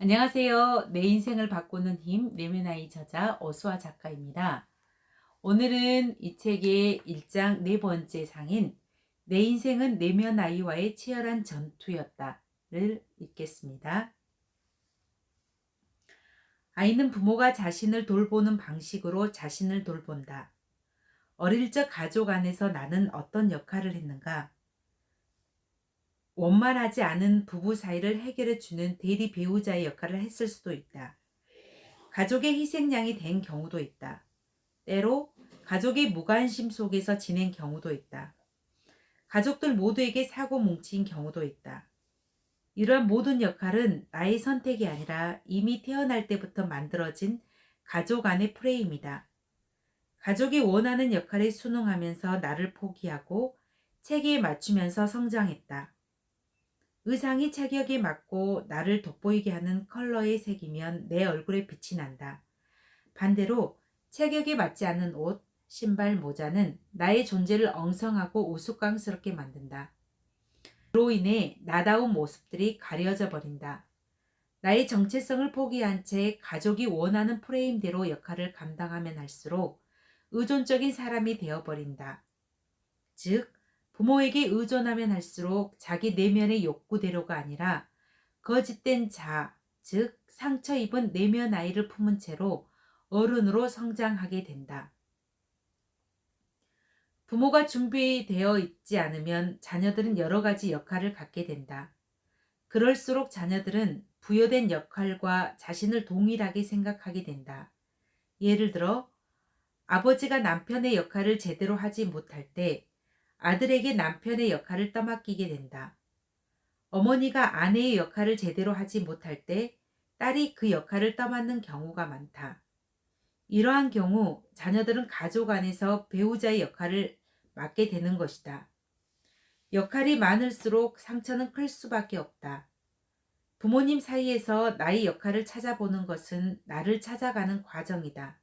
안녕하세요. 내 인생을 바꾸는 힘, 내면아이 저자 어수아 작가입니다. 오늘은 이 책의 1장 네 번째 상인 내 인생은 내면아이와의 치열한 전투였다를 읽겠습니다. 아이는 부모가 자신을 돌보는 방식으로 자신을 돌본다. 어릴 적 가족 안에서 나는 어떤 역할을 했는가? 원만하지 않은 부부 사이를 해결해 주는 대리 배우자의 역할을 했을 수도 있다. 가족의 희생양이 된 경우도 있다. 때로 가족의 무관심 속에서 지낸 경우도 있다. 가족들 모두에게 사고 뭉친 경우도 있다. 이러한 모든 역할은 나의 선택이 아니라 이미 태어날 때부터 만들어진 가족 안의 프레임이다. 가족이 원하는 역할에 순응하면서 나를 포기하고 체계에 맞추면서 성장했다. 의상이 체격에 맞고 나를 돋보이게 하는 컬러의 색이면 내 얼굴에 빛이 난다. 반대로 체격에 맞지 않는 옷, 신발, 모자는 나의 존재를 엉성하고 우스꽝스럽게 만든다. 그로 인해 나다운 모습들이 가려져 버린다. 나의 정체성을 포기한 채 가족이 원하는 프레임대로 역할을 감당하면 할수록 의존적인 사람이 되어버린다. 즉, 부모에게 의존하면 할수록 자기 내면의 욕구대로가 아니라 거짓된 자, 즉 상처 입은 내면 아이를 품은 채로 어른으로 성장하게 된다. 부모가 준비되어 있지 않으면 자녀들은 여러 가지 역할을 갖게 된다. 그럴수록 자녀들은 부여된 역할과 자신을 동일하게 생각하게 된다. 예를 들어 아버지가 남편의 역할을 제대로 하지 못할 때 아들에게 남편의 역할을 떠맡기게 된다. 어머니가 아내의 역할을 제대로 하지 못할 때 딸이 그 역할을 떠맡는 경우가 많다. 이러한 경우 자녀들은 가족 안에서 배우자의 역할을 맡게 되는 것이다. 역할이 많을수록 상처는 클 수밖에 없다. 부모님 사이에서 나의 역할을 찾아보는 것은 나를 찾아가는 과정이다.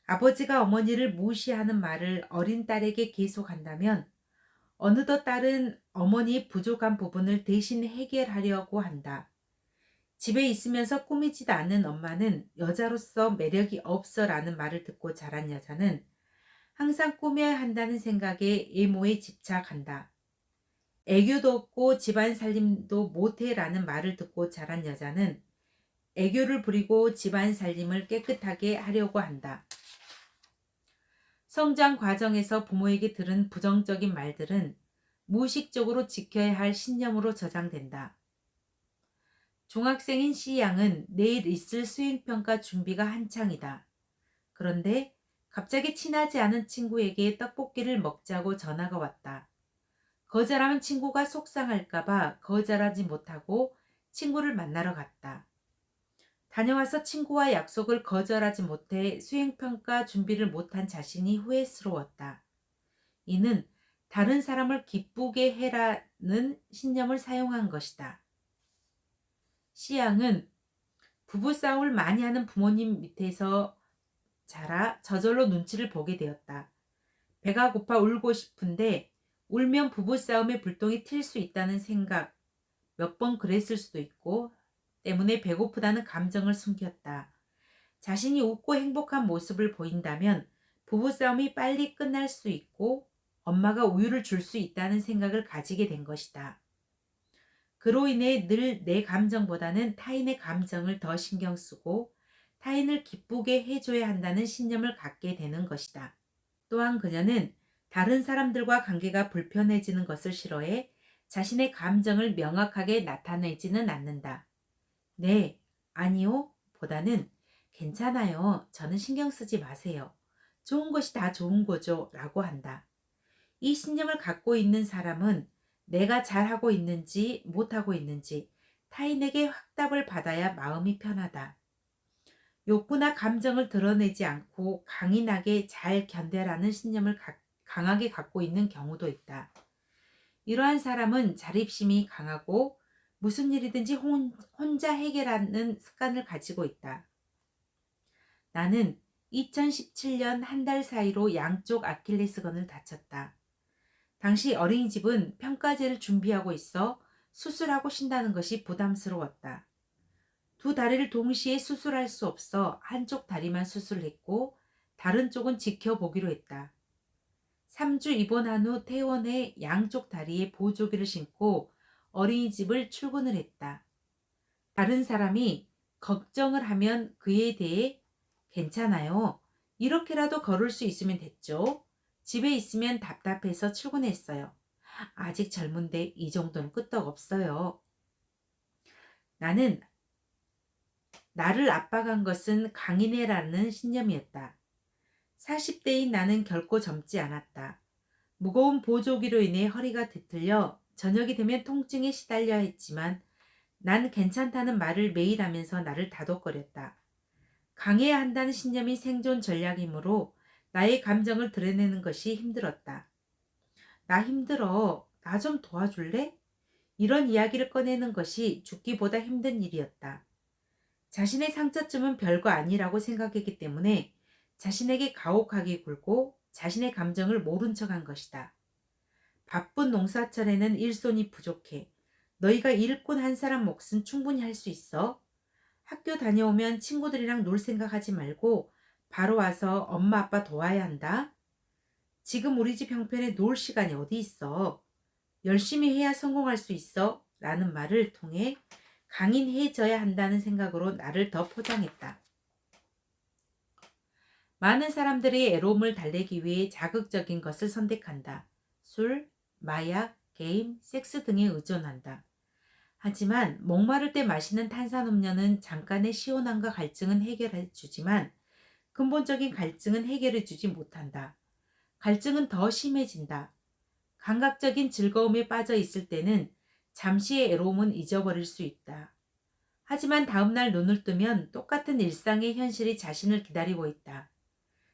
아버지가 어머니를 무시하는 말을 어린 딸에게 계속한다면 어느덧 딸은 어머니의 부족한 부분을 대신 해결하려고 한다. 집에 있으면서 꾸미지도 않는 엄마는 여자로서 매력이 없어라는 말을 듣고 자란 여자는 항상 꾸며야 한다는 생각에 외모에 집착한다. 애교도 없고 집안 살림도 못해라는 말을 듣고 자란 여자는 애교를 부리고 집안 살림을 깨끗하게 하려고 한다. 성장 과정에서 부모에게 들은 부정적인 말들은 무의식적으로 지켜야 할 신념으로 저장된다. 중학생인 C양은 내일 있을 수행평가 준비가 한창이다. 그런데 갑자기 친하지 않은 친구에게 떡볶이를 먹자고 전화가 왔다. 거절하면 친구가 속상할까봐 거절하지 못하고 친구를 만나러 갔다. 다녀와서 친구와 약속을 거절하지 못해 수행평가 준비를 못한 자신이 후회스러웠다. 이는 다른 사람을 기쁘게 해라는 신념을 사용한 것이다. C양은 부부싸움을 많이 하는 부모님 밑에서 자라 저절로 눈치를 보게 되었다. 배가 고파 울고 싶은데 울면 부부싸움의 불똥이 튈 수 있다는 생각, 몇 번 그랬을 수도 있고 때문에 배고프다는 감정을 숨겼다. 자신이 웃고 행복한 모습을 보인다면 부부싸움이 빨리 끝날 수 있고 엄마가 우유를 줄 수 있다는 생각을 가지게 된 것이다. 그로 인해 늘 내 감정보다는 타인의 감정을 더 신경 쓰고 타인을 기쁘게 해줘야 한다는 신념을 갖게 되는 것이다. 또한 그녀는 다른 사람들과 관계가 불편해지는 것을 싫어해 자신의 감정을 명확하게 나타내지는 않는다. 네, 아니요, 보다는 괜찮아요. 저는 신경 쓰지 마세요. 좋은 것이 다 좋은 거죠. 라고 한다. 이 신념을 갖고 있는 사람은 내가 잘하고 있는지 못하고 있는지 타인에게 확답을 받아야 마음이 편하다. 욕구나 감정을 드러내지 않고 강인하게 잘 견뎌라는 신념을 강하게 갖고 있는 경우도 있다. 이러한 사람은 자립심이 강하고 무슨 일이든지 혼자 해결하는 습관을 가지고 있다. 나는 2017년 한 달 사이로 양쪽 아킬레스건을 다쳤다. 당시 어린이집은 평가제를 준비하고 있어 수술하고 쉰다는 것이 부담스러웠다. 두 다리를 동시에 수술할 수 없어 한쪽 다리만 수술했고 다른 쪽은 지켜보기로 했다. 3주 입원한 후 퇴원해 양쪽 다리에 보조기를 신고 어린이집을 출근을 했다. 다른 사람이 걱정을 하면 그에 대해 괜찮아요. 이렇게라도 걸을 수 있으면 됐죠. 집에 있으면 답답해서 출근했어요. 아직 젊은데 이 정도는 끄떡없어요. 나는 나를 압박한 것은 강인해라는 신념이었다. 40대인 나는 결코 젊지 않았다. 무거운 보조기로 인해 허리가 뒤틀려 저녁이 되면 통증에 시달려야 했지만 난 괜찮다는 말을 매일 하면서 나를 다독거렸다. 강해야 한다는 신념이 생존 전략이므로 나의 감정을 드러내는 것이 힘들었다. 나 힘들어. 나 좀 도와줄래? 이런 이야기를 꺼내는 것이 죽기보다 힘든 일이었다. 자신의 상처쯤은 별거 아니라고 생각했기 때문에 자신에게 가혹하게 굴고 자신의 감정을 모른 척한 것이다. 바쁜 농사철에는 일손이 부족해. 너희가 일꾼 한 사람 몫은 충분히 할 수 있어. 학교 다녀오면 친구들이랑 놀 생각하지 말고 바로 와서 엄마 아빠 도와야 한다. 지금 우리 집 형편에 놀 시간이 어디 있어. 열심히 해야 성공할 수 있어. 라는 말을 통해 강인해져야 한다는 생각으로 나를 더 포장했다. 많은 사람들이 애로움을 달래기 위해 자극적인 것을 선택한다. 술, 마약, 게임, 섹스 등에 의존한다. 하지만 목마를 때 마시는 탄산음료는 잠깐의 시원함과 갈증은 해결해 주지만 근본적인 갈증은 해결해 주지 못한다. 갈증은 더 심해진다. 감각적인 즐거움에 빠져 있을 때는 잠시의 애로움은 잊어버릴 수 있다. 하지만 다음날 눈을 뜨면 똑같은 일상의 현실이 자신을 기다리고 있다.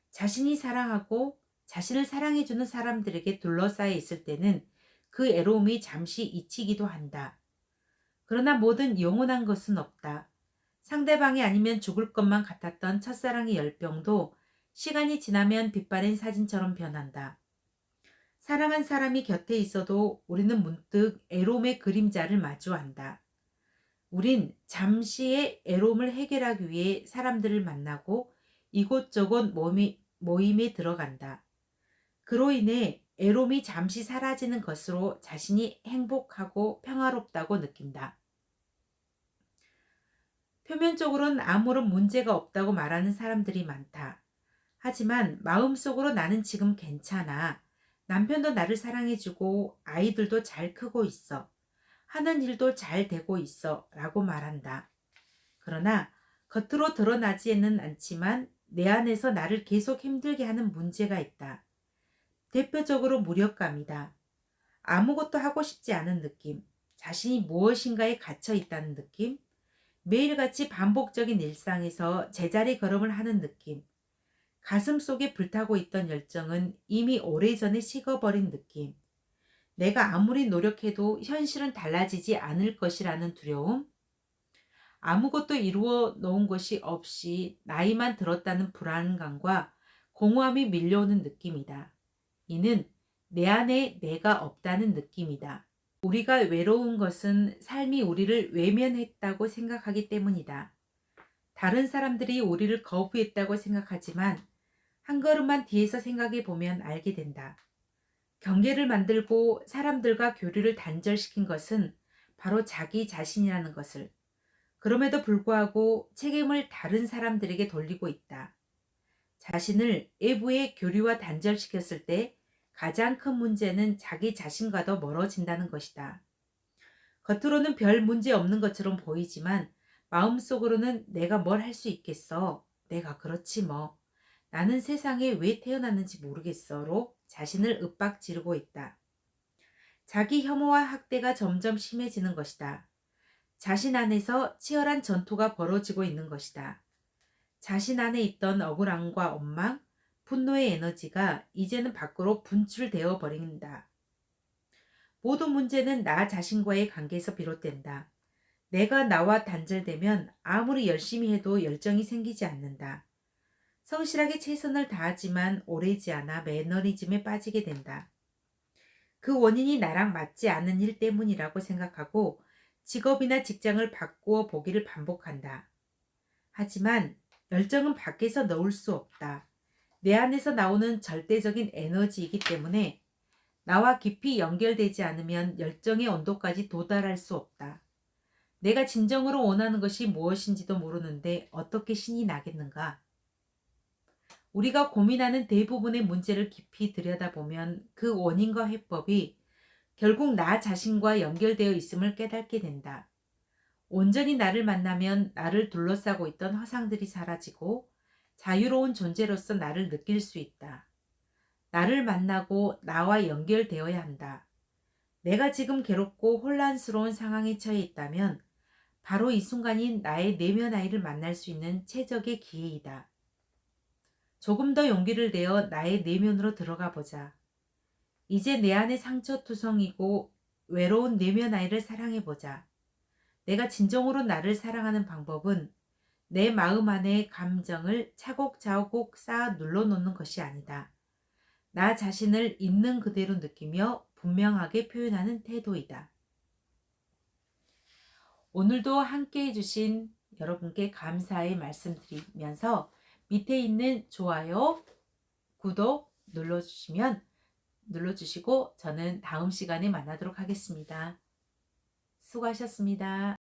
자신이 사랑하고 자신을 사랑해주는 사람들에게 둘러싸여 있을 때는 그 애로움이 잠시 잊히기도 한다. 그러나 뭐든 영원한 것은 없다. 상대방이 아니면 죽을 것만 같았던 첫사랑의 열병도 시간이 지나면 빛바랜 사진처럼 변한다. 사랑한 사람이 곁에 있어도 우리는 문득 애로움의 그림자를 마주한다. 우린 잠시의 애로움을 해결하기 위해 사람들을 만나고 이곳저곳 모임에 들어간다. 그로 인해 애로움이 잠시 사라지는 것으로 자신이 행복하고 평화롭다고 느낀다. 표면적으로는 아무런 문제가 없다고 말하는 사람들이 많다. 하지만 마음속으로 나는 지금 괜찮아. 남편도 나를 사랑해주고 아이들도 잘 크고 있어. 하는 일도 잘 되고 있어. 라고 말한다. 그러나 겉으로 드러나지는 않지만 내 안에서 나를 계속 힘들게 하는 문제가 있다. 대표적으로 무력감이다. 아무것도 하고 싶지 않은 느낌, 자신이 무엇인가에 갇혀 있다는 느낌, 매일같이 반복적인 일상에서 제자리 걸음을 하는 느낌, 가슴 속에 불타고 있던 열정은 이미 오래전에 식어버린 느낌, 내가 아무리 노력해도 현실은 달라지지 않을 것이라는 두려움, 아무것도 이루어 놓은 것이 없이 나이만 들었다는 불안감과 공허함이 밀려오는 느낌이다. 이는 내 안에 내가 없다는 느낌이다. 우리가 외로운 것은 삶이 우리를 외면했다고 생각하기 때문이다. 다른 사람들이 우리를 거부했다고 생각하지만 한 걸음만 뒤에서 생각해 보면 알게 된다. 경계를 만들고 사람들과 교류를 단절시킨 것은 바로 자기 자신이라는 것을. 그럼에도 불구하고 책임을 다른 사람들에게 돌리고 있다. 자신을 외부의 교류와 단절시켰을 때 가장 큰 문제는 자기 자신과도 멀어진다는 것이다. 겉으로는 별 문제 없는 것처럼 보이지만 마음속으로는 내가 뭘 할 수 있겠어. 내가 그렇지 뭐. 나는 세상에 왜 태어났는지 모르겠어로 자신을 윽박지르고 있다. 자기 혐오와 학대가 점점 심해지는 것이다. 자신 안에서 치열한 전투가 벌어지고 있는 것이다. 자신 안에 있던 억울함과 원망, 분노의 에너지가 이제는 밖으로 분출되어 버린다. 모든 문제는 나 자신과의 관계에서 비롯된다. 내가 나와 단절되면 아무리 열심히 해도 열정이 생기지 않는다. 성실하게 최선을 다하지만 오래지 않아 매너리즘에 빠지게 된다. 그 원인이 나랑 맞지 않는 일 때문이라고 생각하고 직업이나 직장을 바꾸어 보기를 반복한다. 하지만 열정은 밖에서 넣을 수 없다. 내 안에서 나오는 절대적인 에너지이기 때문에 나와 깊이 연결되지 않으면 열정의 온도까지 도달할 수 없다. 내가 진정으로 원하는 것이 무엇인지도 모르는데 어떻게 신이 나겠는가? 우리가 고민하는 대부분의 문제를 깊이 들여다보면 그 원인과 해법이 결국 나 자신과 연결되어 있음을 깨닫게 된다. 온전히 나를 만나면 나를 둘러싸고 있던 허상들이 사라지고 자유로운 존재로서 나를 느낄 수 있다. 나를 만나고 나와 연결되어야 한다. 내가 지금 괴롭고 혼란스러운 상황에 처해 있다면 바로 이 순간이 나의 내면 아이를 만날 수 있는 최적의 기회이다. 조금 더 용기를 내어 나의 내면으로 들어가 보자. 이제 내 안의 상처투성이고 외로운 내면 아이를 사랑해 보자. 내가 진정으로 나를 사랑하는 방법은 내 마음 안의 감정을 차곡차곡 쌓아 눌러놓는 것이 아니다. 나 자신을 있는 그대로 느끼며 분명하게 표현하는 태도이다. 오늘도 함께 해주신 여러분께 감사의 말씀드리면서 밑에 있는 좋아요, 구독 눌러주시고 저는 다음 시간에 만나도록 하겠습니다. 수고하셨습니다.